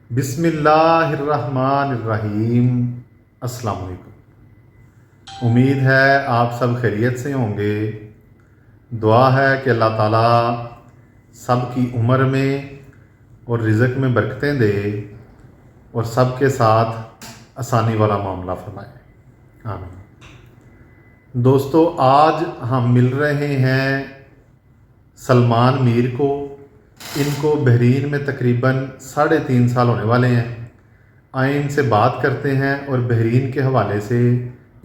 बिस्मिल्लाहिर्रहमानिर्रहीम। अस्सलाम वालेकुम। उम्मीद है आप सब खैरियत से होंगे। दुआ है कि अल्लाह ताला सब की उम्र में और रिज़्क़ में बरकतें दे और सब के साथ आसानी वाला मामला फरमाए। आमीन। दोस्तों, आज हम मिल रहे हैं सलमान मीर को। इनको बहरीन में तकरीबन 3.5 साल होने वाले हैं। आए इनसे बात करते हैं और बहरीन के हवाले से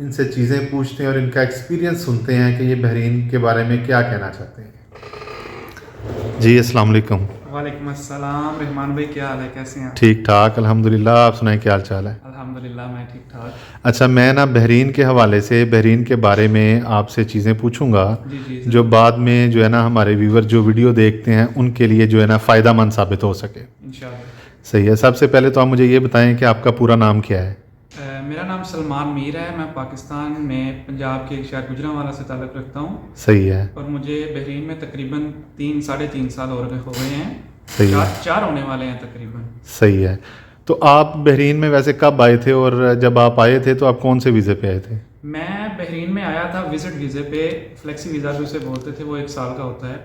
इनसे चीज़ें पूछते हैं और इनका एक्सपीरियंस सुनते हैं कि ये बहरीन के बारे में क्या कहना चाहते हैं। जी अस्सलाम वालेकुम। वालेकुम अस्सलाम। रहमान भाई, क्या हाल है, कैसे हैं? ठीक ठाक अल्हम्दुलिल्लाह। आप सुनाएं, क्या हाल चाल है? अल्हम्दुलिल्लाह, मैं ठीक ठाक। अच्छा, मैं ना बहरीन के हवाले से बहरीन के बारे में आपसे चीज़ें पूछूंगा जी जी जो बाद में जो है ना हमारे व्यूवर जो वीडियो देखते हैं उनके लिए जो है ना फ़ायदा मंद साबित हो सके। इंशाअल्लाह। सही है। सबसे पहले तो आप मुझे ये बताएं कि आपका पूरा नाम क्या है? मेरा नाम सलमान मीर है। मैं पाकिस्तान में पंजाब के एक शहर गुजरांवाला से ताल्लुक़ रखता हूँ। सही है। और मुझे बहरीन में तकरीबन 3-3.5 साल हो गए हैं। सही है। चार होने वाले हैं तकरीबन। सही है। तो आप बहरीन में वैसे कब आए थे और जब आप आए थे तो आप कौन से वीज़े पे आए थे? मैं बहरीन में आया था विज़िट वीज़े पे। फ्लेक्सी वीज़ा भी उसे बोलते थे, वो 1 साल का होता है।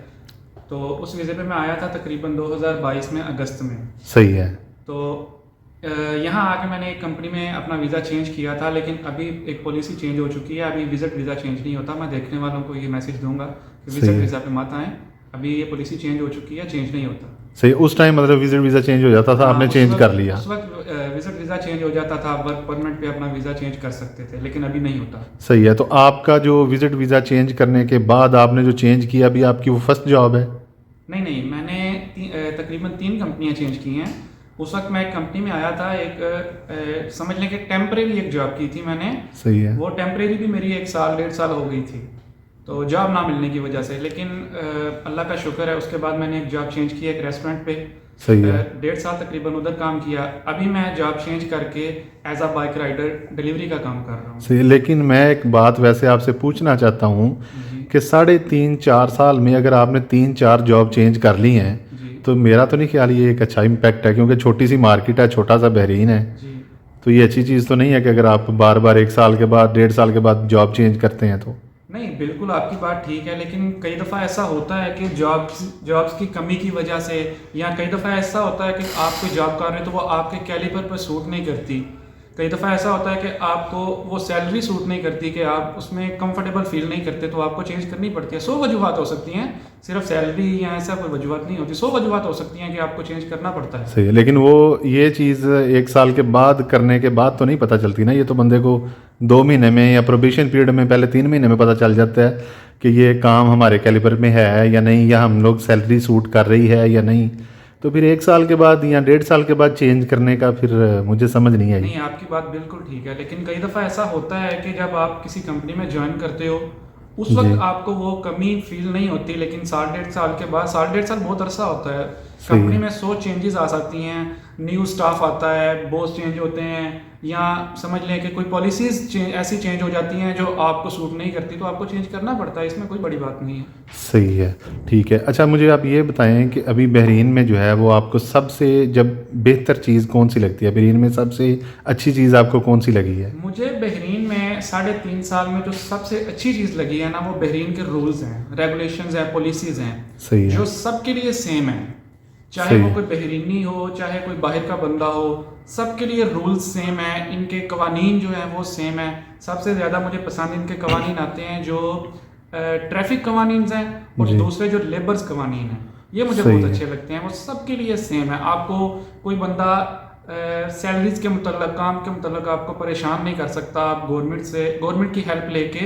तो उस वीज़े पे मैं आया था तकरीबन 2022 में अगस्त में। सही है। तो यहाँ आके मैंने एक कंपनी में अपना वीज़ा चेंज किया था, लेकिन अभी एक पॉलिसी चेंज हो चुकी है। अभी विज़िट वीज़ा चेंज नहीं होता। मैं देखने वालों को ये मैसेज दूंगा कि सही विज़िट है। वीज़ा पे मत आएँ। अभी ये पॉलिसी चेंज हो चुकी है, चेंज नहीं होता। सही। उस टाइम मतलब विज़िट वीज़ा चेंज हो जाता था, हाँ, आपने चेंज कर लिया? उस वक्त विज़िट वीज़ा चेंज हो जाता था, वर्क परमिट पे अपना वीज़ा चेंज कर सकते थे, लेकिन अभी नहीं होता। सही है। तो आपका जो विज़िट वीज़ा चेंज करने के बाद आपने जो चेंज किया, अभी आपकी वो फर्स्ट जॉब है? नहीं, मैंने तकरीबन 3 कंपनियाँ चेंज की हैं। उस वक्त मैं एक कंपनी में आया था, एक समझ लें कि टेम्परेरी एक जॉब की थी मैंने। सही है। वो टेम्परेरी भी मेरी 1 साल 1.5 साल हो गई थी, तो जॉब ना मिलने की वजह से। लेकिन अल्लाह का शुक्र है, उसके बाद मैंने एक जॉब चेंज की एक रेस्टोरेंट पे। सही है। 1.5 साल तकरीबन उधर काम किया। अभी मैं जॉब चेंज करके as a bike rider delivery का काम कर रहा हूँ। सही है। लेकिन मैं एक बात वैसे आपसे पूछना चाहता हूँ जी कि 3.5-4 साल में अगर आपने 3-4 जॉब चेंज कर ली हैं जी तो मेरा तो नहीं ख्याल ये एक अच्छा इम्पैक्ट है, क्योंकि छोटी सी मार्केट है, छोटा सा बहरीन है। जी। तो ये अच्छी चीज़ तो नहीं है कि अगर आप बार बार 1 साल के बाद 1.5 साल के बाद जॉब चेंज करते हैं तो? नहीं, बिल्कुल आपकी बात ठीक है, लेकिन कई दफ़ा ऐसा होता है कि जॉब्स की कमी की वजह से, या कई दफ़ा ऐसा होता है कि आप कोई जॉब कर रहे हैं तो वो आपके कैलिबर पर सूट नहीं करती। कई दफ़ा ऐसा होता है कि आपको वो सैलरी सूट नहीं करती, कि आप उसमें कंफर्टेबल फील नहीं करते, तो आपको चेंज करनी पड़ती है। 100 वजूहत हो सकती हैं, सिर्फ सैलरी या ऐसा कोई वजूहत नहीं होती। 100 वजूहत हो सकती हैं कि आपको चेंज करना पड़ता है। सही है। लेकिन वो ये चीज़ 1 साल के बाद करने के बाद तो नहीं पता चलती ना, ये तो बंदे को 2 महीने में या प्रोबेशन पीरियड में पहले 3 महीने में पता चल जाता है कि ये काम हमारे कैलिबर में है या नहीं, या हम लोग सैलरी सूट कर रही है या नहीं। तो फिर 1 साल के बाद या 1.5 साल के बाद चेंज करने का फिर मुझे समझ नहीं आई। नहीं, आपकी बात बिल्कुल ठीक है, लेकिन कई दफ़ा ऐसा होता है कि जब आप किसी कंपनी में ज्वाइन करते हो उस जी। वक्त आपको वो कमी फील नहीं होती, लेकिन 1.5 साल के बाद, 1.5 साल बहुत अरसा होता है, सही कंपनी है। में 100 चेंजेस आ सकती हैं। न्यू स्टाफ आता है, बॉस चेंज होते हैं, या समझ लें कि कोई पॉलिसीज़ ऐसी चेंज हो जाती हैं जो आपको सूट नहीं करती, तो आपको चेंज करना पड़ता है। इसमें कोई बड़ी बात नहीं है। सही है। ठीक है। अच्छा, मुझे आप ये बताएं कि अभी बहरीन में जो है वो आपको सबसे जब बेहतर चीज़ कौन सी लगती है? बहरीन में सबसे अच्छी चीज़ आपको कौन सी लगी है? मुझे बहरीन में 3.5 साल में जो सबसे अच्छी चीज़ लगी है ना, वो बहरीन के रूल्स हैं, रेगुलेशंस हैं, पॉलिसीज़ हैं, सही है। जो सबके लिए सेम है। चाहे सही वो है। कोई बहरीनी हो, चाहे कोई बाहर का बंदा हो, सबके लिए रूल्स सेम है। इनके कवानीन जो है वो सेम है। सबसे ज़्यादा मुझे पसंद इनके कवानीन आते हैं जो ट्रैफिक कवानीन हैं, और जी। दूसरे जो लेबर्स कवानीन हैं, ये मुझे सही बहुत है। अच्छे लगते हैं। वो सबके लिए सेम है। आपको कोई बंदा सैलरीज के मतलब, काम के मतलब आपको परेशान नहीं कर सकता। आप गवर्नमेंट की हेल्प लेके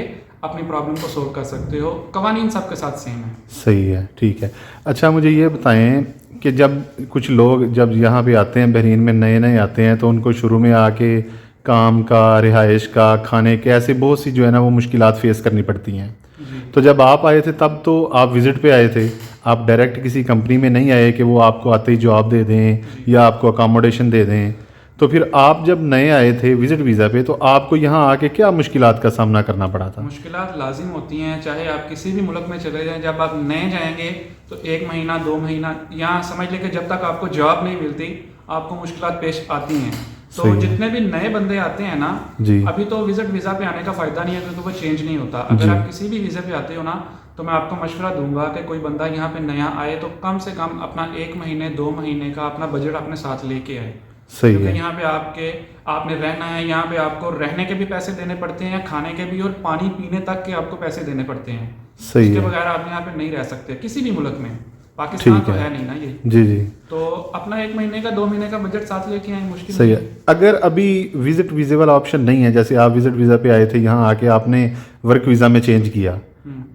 अपनी प्रॉब्लम को सोल्व कर सकते हो। कवानीन सबके साथ सेम है। सही है। ठीक है। अच्छा, मुझे ये बताएं कि जब कुछ लोग जब यहाँ पे आते हैं बहरीन में, नए नए आते हैं, तो उनको शुरू में आके काम का, रिहाइश का, खाने के, ऐसे बहुत सी जो है ना वो मुश्किलात फेस करनी पड़ती हैं। जी तो जब आप आए थे तब तो आप विज़िट पे आए थे, आप डायरेक्ट किसी कंपनी में नहीं आए कि वो आपको आते ही जॉब दे दें जी। या आपको अकोमोडेशन दे दें। तो फिर आप जब नए आए थे विज़िट वीज़ा पे, तो आपको यहाँ आके क्या मुश्किलात का सामना करना पड़ा था? मुश्किलात लाजिम होती हैं, चाहे आप किसी भी मुल्क में चले जाएं। जब आप नए जाएंगे तो 1 महीना 2 महीना, यहाँ समझ लें कि जब तक आपको जॉब नहीं मिलती आपको मुश्किलात पेश आती हैं। तो सही है। जितने भी नए बंदे आते हैं ना, जी। अभी तो विजिट वीज़ा पे आने का फ़ायदा नहीं है क्योंकि वो चेंज नहीं होता। जी। अगर आप किसी भी वीज़े पे आते हो ना, तो मैं आपको मशवरा दूंगा कि कोई बंदा यहाँ पे नया आए तो कम से कम अपना 1 महीने 2 महीने का अपना बजट अपने साथ लेके आए। सही क्योंकि है। यहाँ पे आपने रहना है, यहाँ पे आपको रहने के भी पैसे देने पड़ते हैं, खाने के भी, और पानी पीने तक के आपको पैसे देने पड़ते हैं। सही उसके है। बगैर आप यहाँ पे नहीं रह सकते किसी भी मुल्क में। पाकिस्तान ठीक तो है। है नहीं ना ये। जी जी। तो अपना 1 महीने का 2 महीने का बजट साथ लेके आए, मुश्किल सही नहीं है। अगर अभी विजिट वीज़े वाला ऑप्शन नहीं है, जैसे आप विजिट वीज़ा पे आए थे, यहाँ आके आपने वर्क वीज़ा में चेंज किया,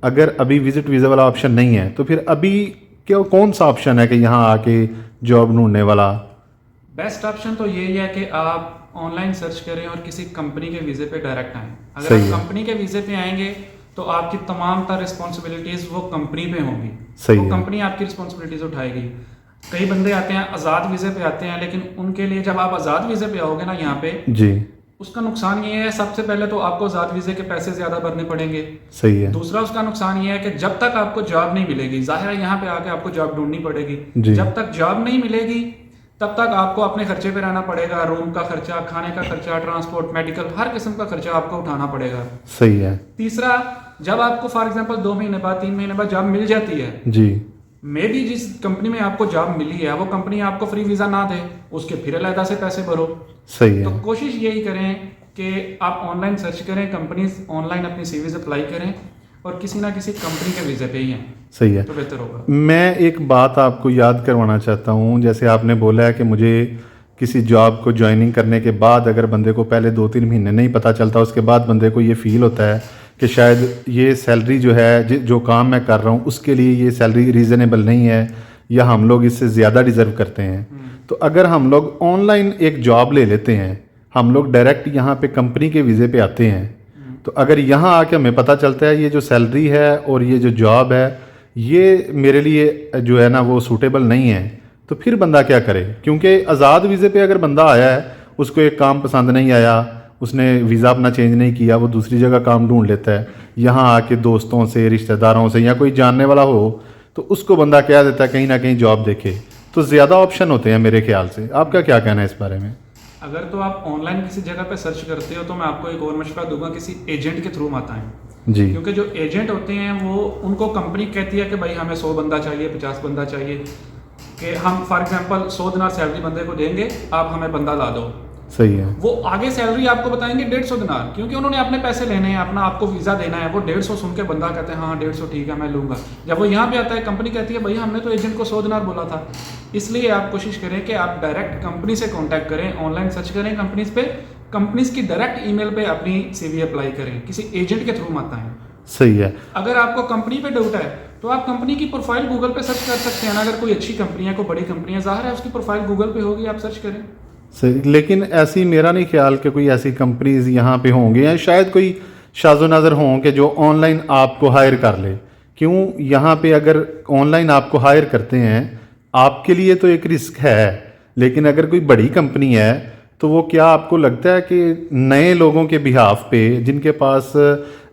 अगर अभी विजिट वीज़ा वाला ऑप्शन नहीं है तो फिर अभी क्या कौन सा ऑप्शन है कि यहाँ आके जॉब ढूंढने वाला? बेस्ट ऑप्शन तो यही है कि आप ऑनलाइन सर्च करें और किसी कंपनी के वीज़े पे डायरेक्ट आएँ। अगर सही आप है। कंपनी के वीज़े पे आएंगे तो आपकी तमाम तर रिस्पॉन्सिबिलिटीज़ वो कंपनी पे होंगी। सही वो है। कंपनी आपकी रिस्पॉन्सिबिलिटीज़ उठाएगी। कई बंदे आते हैं आज़ाद वीज़े पे आते हैं, लेकिन उनके लिए जब आप आज़ाद वीज़े पे आओगे ना यहाँ पे, जी। उसका नुकसान ये है, सबसे पहले तो आपको आज़ाद वीज़े के पैसे ज़्यादा भरने पड़ेंगे। सही है। दूसरा उसका नुकसान ये है कि जब तक आपको जॉब नहीं मिलेगी, जाहिर है यहाँ पे आके आपको जॉब ढूंढनी पड़ेगी। जी। जब तक जॉब नहीं मिलेगी तब तक आपको अपने खर्चे पे रहना पड़ेगा। रूम का खर्चा, खाने का खर्चा, ट्रांसपोर्ट, मेडिकल, हर किस्म का खर्चा आपको उठाना पड़ेगा। सही है। तीसरा, जब आपको फॉर एग्जांपल 2 महीने बाद 3 महीने बाद जॉब मिल जाती है, जी। मे बी जिस कंपनी में आपको जॉब मिली है वो कंपनी आपको फ्री वीज़ा ना दे, उसके फिर अलहदा से पैसे भरो। सही तो है। कोशिश यही करें कि आप ऑनलाइन सर्च करें, कंपनीज ऑनलाइन अपनी सीवीज अप्लाई करें और किसी ना किसी कंपनी के वीज़े पे ही हैं, सही है। तो बेहतर होगा। मैं एक बात आपको याद करवाना चाहता हूँ, जैसे आपने बोला है कि मुझे किसी जॉब को ज्वाइनिंग करने के बाद अगर बंदे को पहले 2-3 महीने नहीं पता चलता, उसके बाद बंदे को ये फील होता है कि शायद ये सैलरी जो है जो काम मैं कर रहा हूँ उसके लिए ये सैलरी रीज़नेबल नहीं है या हम लोग इससे ज़्यादा डिज़र्व करते हैं। तो अगर हम लोग ऑनलाइन एक जॉब ले लेते हैं, हम लोग डायरेक्ट यहाँ पे कंपनी के वीज़े पे आते हैं, तो अगर यहाँ आके हमें पता चलता है ये जो सैलरी है और ये जो जॉब है ये मेरे लिए जो है ना वो सूटेबल नहीं है, तो फिर बंदा क्या करे? क्योंकि आज़ाद वीज़े पे अगर बंदा आया है, उसको एक काम पसंद नहीं आया, उसने वीज़ा अपना चेंज नहीं किया, वो दूसरी जगह काम ढूंढ लेता है। यहाँ आके दोस्तों से, रिश्तेदारों से या कोई जानने वाला हो तो उसको बंदा कह देता है कहीं ना कहीं जॉब देखे। तो ज़्यादा ऑप्शन होते हैं मेरे ख्याल से। आपका क्या कहना है इस बारे में? अगर तो आप ऑनलाइन किसी जगह पे सर्च करते हो तो मैं आपको एक और मशवरा दूंगा, किसी एजेंट के थ्रू मत आएं। जी। क्योंकि जो एजेंट होते हैं वो, उनको कंपनी कहती है कि भाई हमें 100 बंदा चाहिए, 50 बंदा चाहिए, कि हम फॉर एग्जांपल 100 दिनार सैलरी बंदे को देंगे, आप हमें बंदा ला दो। सही है। वो आगे सैलरी आपको बताएंगे 150 दिनार, क्योंकि उन्होंने अपने पैसे लेने हैं, अपना आपको वीज़ा देना है। वो 150 सुन के बंदा कहते हैं हाँ 150 ठीक है मैं लूँगा। जब वो यहाँ पे आता है कंपनी कहती है भाई हमने तो एजेंट को 100 दिनार बोला था। इसलिए आप कोशिश करें कि आप डायरेक्ट कंपनी से कॉन्टैक्ट करें, ऑनलाइन सर्च करें कंपनीज पे, कंपनीज की डायरेक्ट ईमेल पे अपनी CV अप्लाई करें, किसी एजेंट के थ्रू मत आएँ। सही है। अगर आपको कंपनी पे डाउट है तो आप कंपनी की प्रोफाइल गूगल पे सर्च कर सकते हैं ना। अगर कोई अच्छी कंपनी है, कोई बड़ी कंपनी है, जाहिर है उसकी प्रोफाइल गूगल पे होगी, आप सर्च करें। सही, लेकिन ऐसी मेरा नहीं ख्याल कि कोई ऐसी कंपनीज यहाँ पे होंगी या शायद कोई शाज़ो नज़र हों कि जो ऑनलाइन आपको हायर कर ले। क्यों? यहाँ पे अगर ऑनलाइन आपको हायर करते हैं आपके लिए तो एक रिस्क है, लेकिन अगर कोई बड़ी कंपनी है तो वो क्या आपको लगता है कि नए लोगों के बिहाफ पे जिनके पास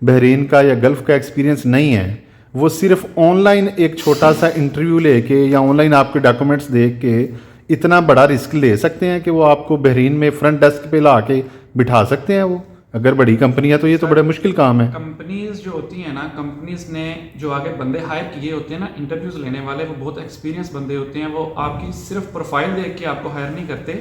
बहरीन का या गल्फ़ का एक्सपीरियंस नहीं है, वो सिर्फ ऑनलाइन एक छोटा सा इंटरव्यू लेके या ऑनलाइन आपके डॉक्यूमेंट्स देख के इतना बड़ा रिस्क ले सकते हैं कि वो आपको बहरीन में फ्रंट डेस्क पे ला के बिठा सकते हैं? वो अगर बड़ी कंपनी है तो ये तो बड़ा मुश्किल काम है। कंपनीज जो होती हैं ना, कंपनीज ने जो आगे बंदे हायर किए होते हैं ना इंटरव्यूज लेने वाले, वो बहुत एक्सपीरियंस बंदे होते हैं। वो आपकी सिर्फ प्रोफाइल देख के आपको हायर नहीं करते,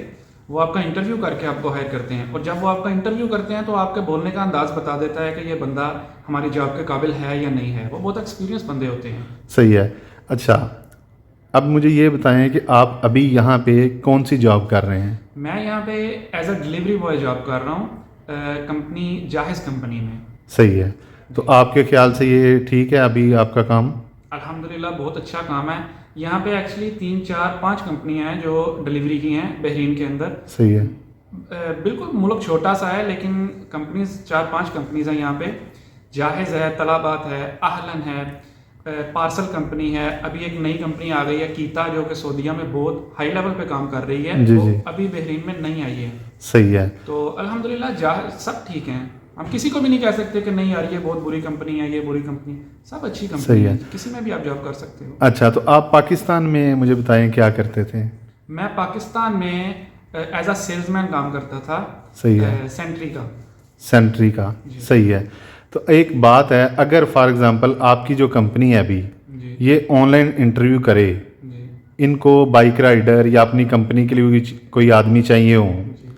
वो आपका इंटरव्यू करके आपको हायर करते हैं। और जब वो आपका इंटरव्यू करते हैं तो आपके बोलने का अंदाज बता देता है कि ये बंदा हमारी जॉब के काबिल है या नहीं है। वो बहुत एक्सपीरियंस बंदे होते हैं। सही है। अच्छा, अब मुझे ये बताएं कि आप अभी यहाँ पे कौन सी जॉब कर रहे हैं? मैं यहाँ पे as a delivery boy job कर रहा हूँ, कंपनी जाहिज़ कंपनी में। सही है। तो आपके ख्याल से ये ठीक है अभी आपका काम? अल्हम्दुलिल्लाह बहुत अच्छा काम है। यहाँ पे एक्चुअली 3, 4, 5 कंपनियाँ हैं जो डिलीवरी की हैं बहरीन के अंदर। सही है। बिल्कुल मुल्क छोटा सा है लेकिन कंपनीज 4-5 कंपनीज हैं यहाँ पे। जाहिज़ है, तलाबात है, आहलन है, पार्सल कंपनी है। अभी एक नई कंपनी आ गई है कीता, जो कि सऊदीया में बहुत हाई लेवल पे काम कर रही है। जी, वो जी। अभी बहरीन में नहीं आई है। सही है। तो अल्हम्दुलिल्लाह सब ठीक हैं। हम किसी को भी नहीं कह सकते कि नहीं यार ये बहुत बुरी कंपनी है, ये बुरी कंपनी, सब अच्छी कंपनी सही है। है। किसी में भी आप जॉब कर सकते हो। अच्छा, तो आप पाकिस्तान में मुझे बताएं क्या करते थे? मैं पाकिस्तान में एज अ सेल्समैन काम करता था। सही है। सेंट्री का। सेंट्री का, सही है। तो एक बात है, अगर फॉर एग्जांपल आपकी जो कंपनी है अभी, जी ये ऑनलाइन इंटरव्यू करे, जी इनको बाइक राइडर या अपनी कंपनी के लिए कोई आदमी चाहिए हो, जी।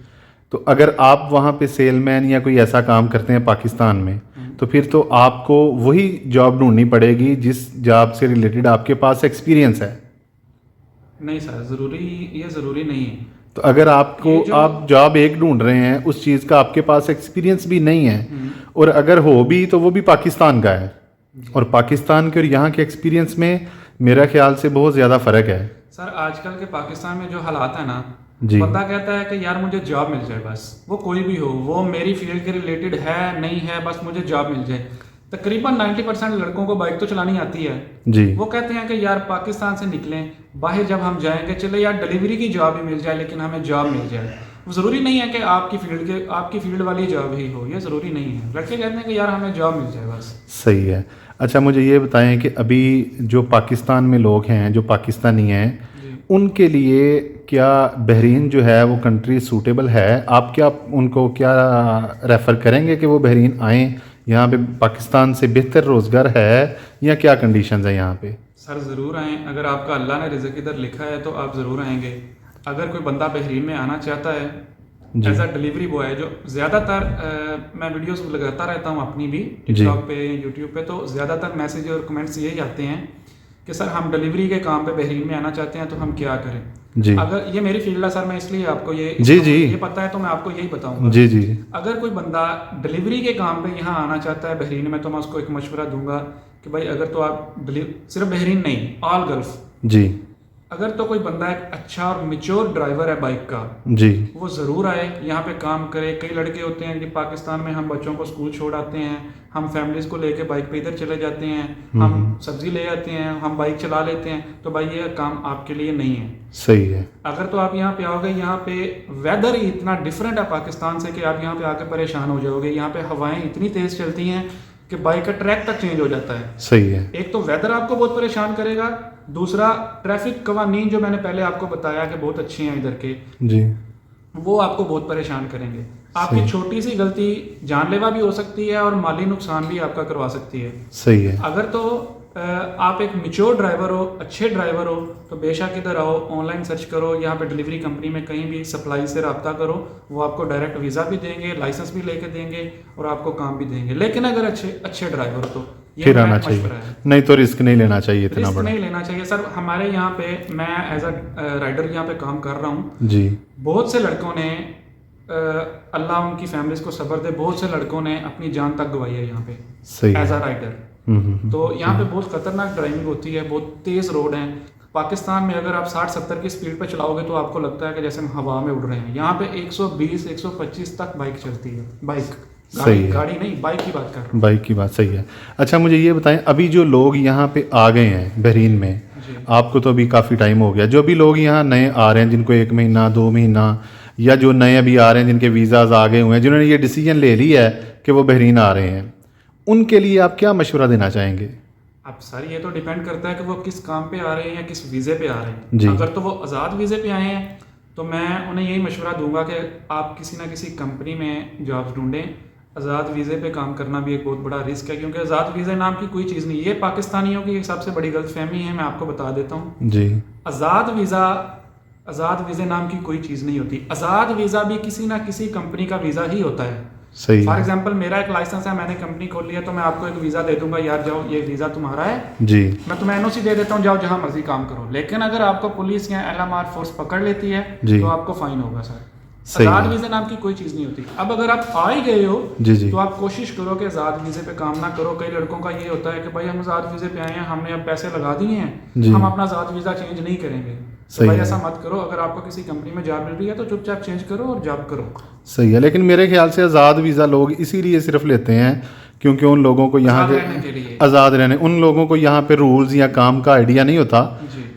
तो अगर आप वहाँ पे सेलमैन या कोई ऐसा काम करते हैं पाकिस्तान में, तो फिर तो आपको वही जॉब ढूंढनी पड़ेगी जिस जॉब से रिलेटेड आपके पास एक्सपीरियंस है। नहीं सर, ये ज़रूरी नहीं है। तो अगर आपको ये जो आप जॉब एक ढूंढ रहे हैं, उस चीज़ का आपके पास एक्सपीरियंस भी नहीं है, और अगर हो भी तो वो भी पाकिस्तान का है, और पाकिस्तान के और यहाँ के एक्सपीरियंस में मेरा ख्याल से बहुत ज़्यादा फ़र्क है। सर आजकल के पाकिस्तान में जो हालात है ना, जी। बंदा कहता है कि यार मुझे जॉब मिल जाए, बस वो कोई भी हो, वो मेरी फील्ड के रिलेटेड है नहीं है, बस मुझे जॉब मिल जाए। तकरीबन 90% लड़कों को बाइक तो चलानी आती है। जी। वो कहते हैं कि यार पाकिस्तान से निकलें, बाहर जब हम जाएंगे, चले यार डिलीवरी की जॉब ही मिल जाए, लेकिन हमें जॉब मिल जाए। वो ज़रूरी नहीं है कि आपकी फील्ड वाली जॉब ही हो, ये ज़रूरी नहीं है। लड़के कहते हैं कि यार हमें जॉब मिल जाए बस। सही है। अच्छा, मुझे ये बताएं कि अभी जो पाकिस्तान में लोग हैं, जो पाकिस्तानी हैं, उनके लिए क्या बहरीन जो है वो कंट्री सूटेबल है? आप क्या उनको क्या रेफ़र करेंगे कि वो बहरीन आएँ? यहाँ पे पाकिस्तान से बेहतर रोज़गार है या क्या कंडीशंस है यहाँ पे? सर ज़रूर आएँ, अगर आपका अल्लाह ने रिज़्क इधर लिखा है तो आप ज़रूर आएंगे। अगर कोई बंदा बहरीन में आना चाहता है एज अ डिलीवरी बॉय, जो ज़्यादातर मैं वीडियोस लगाता रहता हूँ अपनी भी टिकटॉक पे, यूट्यूब पे, तो ज़्यादातर मैसेज और कमेंट्स यही आते हैं कि सर हम डिलीवरी के काम पे बहरीन में आना चाहते हैं, तो हम क्या करें? जी। अगर ये मेरी फील्ड है सर, मैं इसलिए आपको जी जी ये पता है तो मैं आपको यही बताऊंगा। जी जी अगर कोई बंदा डिलीवरी के काम पे यहाँ आना चाहता है बहरीन में, तो मैं उसको एक मशवरा दूंगा कि भाई अगर तो आप सिर्फ बहरीन नहीं, ऑल गल्फ, जी, अगर तो कोई बंदा एक अच्छा और मेच्योर ड्राइवर है बाइक का, जी, वो ज़रूर आए, यहाँ पे काम करे। कई लड़के होते हैं कि पाकिस्तान में हम बच्चों को स्कूल छोड़ आते हैं, हम फैमिलीज़ को लेके बाइक पे इधर चले जाते हैं, हम सब्जी ले आते हैं, हम बाइक चला लेते हैं, तो भाई ये काम आपके लिए नहीं है। सही है। अगर तो आप यहाँ पे आओगे, यहाँ पे वेदर ही इतना डिफरेंट है पाकिस्तान से कि आप यहाँ पे आके परेशान हो जाओगे। यहाँ पे हवाएं इतनी तेज़ चलती हैं कि बाइक का ट्रैक तक चेंज हो जाता है। सही है। एक तो वेदर आपको बहुत परेशान करेगा, दूसरा ट्रैफिक कवानीन जो मैंने पहले आपको बताया कि बहुत अच्छे हैं इधर के, जी, वो आपको बहुत परेशान करेंगे। आपकी छोटी सी गलती जानलेवा भी हो सकती है और माली नुकसान भी आपका करवा सकती है। सही है। अगर तो आप एक मेच्योर ड्राइवर हो, अच्छे ड्राइवर हो, तो बेशक इधर आओ, ऑनलाइन सर्च करो, यहाँ पे डिलीवरी कंपनी में कहीं भी सप्लाई से रब्ता करो, वो आपको डायरेक्ट वीज़ा भी देंगे, लाइसेंस भी लेके देंगे और आपको काम भी देंगे। लेकिन अगर अच्छे ड्राइवर हो तो ये फिर आना चाहिए, नहीं तो रिस्क नहीं लेना चाहिए इतना रिस्क बड़ा। नहीं लेना चाहिए सर। हमारे यहाँ पे मैं एज अ राइडर यहाँ पे काम कर रहा हूँ जी। बहुत से लड़कों ने अल्लाह उनकी फैमिलीज को सब्र दे, बहुत से लड़कों ने अपनी जान तक गवाई है यहाँ पे सही एज अ राइडर। तो यहाँ पे बहुत खतरनाक ड्राइविंग होती है, बहुत तेज़ रोड हैं। पाकिस्तान में अगर आप 60-70 की स्पीड पे चलाओगे तो आपको लगता है कि जैसे हम हवा में उड़ रहे हैं। यहाँ पे 120-125 तक बाइक चलती है। गाड़ी नहीं, बाइक की बात कर रहा हूँ। बाइक की बात सही है। अच्छा, मुझे ये बताएं, अभी जो लोग यहाँ पे आ गए हैं बहरीन में, आपको तो अभी काफ़ी टाइम हो गया, जो भी लोग यहाँ नए आ रहे हैं, जिनको 1 महीना 2 महीना, या जो नए अभी आ रहे हैं जिनके वीज़ाज आ गए हुए हैं, जिन्होंने ये डिसीजन ले लिया है कि वो बहरीन आ रहे हैं, उनके लिए आप क्या मशवरा देना चाहेंगे? अब सर ये तो डिपेंड करता है कि वो किस काम पे आ रहे हैं या किस वीज़े पे आ रहे हैं। अगर तो वो आज़ाद वीज़े पे आए हैं तो मैं उन्हें यही मशवरा दूंगा कि आप किसी ना किसी कंपनी में जॉब्स ढूंढें। आज़ाद वीज़े पे काम करना भी एक बहुत बड़ा रिस्क है, क्योंकि आज़ाद वीज़े नाम की कोई चीज़ नहीं। ये पाकिस्तानियों की एक सबसे बड़ी गलतफहमी है, मैं आपको बता देता हूँ जी। आज़ाद वीज़े नाम की कोई चीज़ नहीं होती। आज़ाद वीज़ा भी किसी ना किसी कंपनी का वीज़ा ही होता है। सही। फॉर एग्जाम्पल मेरा एक लाइसेंस है, मैंने कंपनी खोल लिया, तो मैं आपको एक वीज़ा दे दूंगा, यार जाओ ये वीज़ा तुम्हारा है जी, मैं तुम्हें एनओसी दे देता हूँ, जाओ जहाँ मर्जी काम करो। लेकिन अगर आपको पुलिस या LMR फोर्स पकड़ लेती है तो आपको फाइन होगा सर। आज़ाद वीज़े नाम की कोई चीज़ नहीं होती। अब अगर आप आ ही गए हो जी, तो आप कोशिश करो कि आज़ाद वीज़े पे काम ना करो। कई लड़कों का ये होता है कि भाई हम आज़ाद वीज़े पे आए हैं, हमने अब पैसे लगा दिए हैं, हम अपना आज़ाद वीज़ा चेंज नहीं करेंगे। तो भाई ऐसा मत करो। अगर आपको किसी कंपनी में जॉब मिल रही है तो चुपचाप चेंज करो और जॉब करो। सही है। लेकिन मेरे ख्याल से आज़ाद वीज़ा लोग इसीलिए सिर्फ लेते हैं क्योंकि उन लोगों को यहाँ के आज़ाद रहने, उन लोगों को यहाँ पे रूल्स या काम का आइडिया नहीं होता,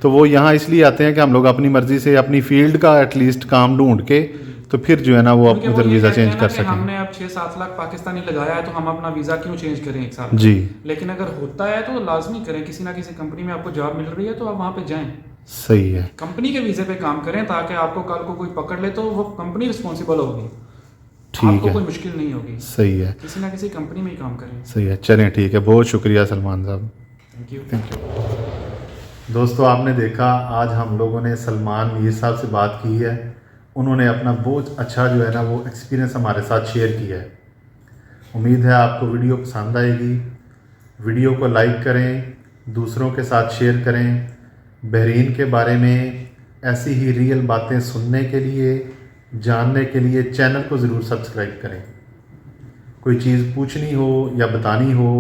तो वो यहाँ इसलिए आते हैं कि हम लोग अपनी मर्जी से अपनी फील्ड का एटलीस्ट काम ढूंढ के तो फिर जो है ना वो उधर वीज़ा चेंज कर सकें। हमने अब 6-7 लाख पाकिस्तानी लगाया है तो हम अपना वीज़ा क्यों चेंज करें एक साल? जी। लेकिन अगर होता है तो लाजमी करें। किसी ना किसी कंपनी में आपको जॉब मिल रही है तो आप वहाँ पे जाएं। सही है। कंपनी के वीज़े पे काम करें ताकि आपको कल को कोई पकड़ ले तो वो कंपनी रिस्पॉन्सिबल होगी, ठीक आपको है, कोई मुश्किल नहीं होगी। सही है, किसी ना किसी कंपनी में ही काम करें। सही है। चलें ठीक है, बहुत शुक्रिया सलमान साहब। Thank you. Thank you. दोस्तों आपने देखा आज हम लोगों ने सलमान मीर साहब से बात की है। उन्होंने अपना बहुत अच्छा जो है ना वो एक्सपीरियंस हमारे साथ शेयर किया है। उम्मीद है आपको वीडियो पसंद आएगी। वीडियो को लाइक करें, दूसरों के साथ शेयर करें। बहरीन के बारे में ऐसी ही रियल बातें सुनने के लिए, जानने के लिए चैनल को ज़रूर सब्सक्राइब करें। कोई चीज़ पूछनी हो या बतानी हो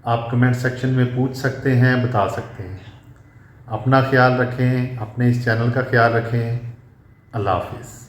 आप कमेंट सेक्शन में पूछ सकते हैं, बता सकते हैं। अपना ख्याल रखें, अपने इस चैनल का ख्याल रखें। अल्लाह हाफिज़।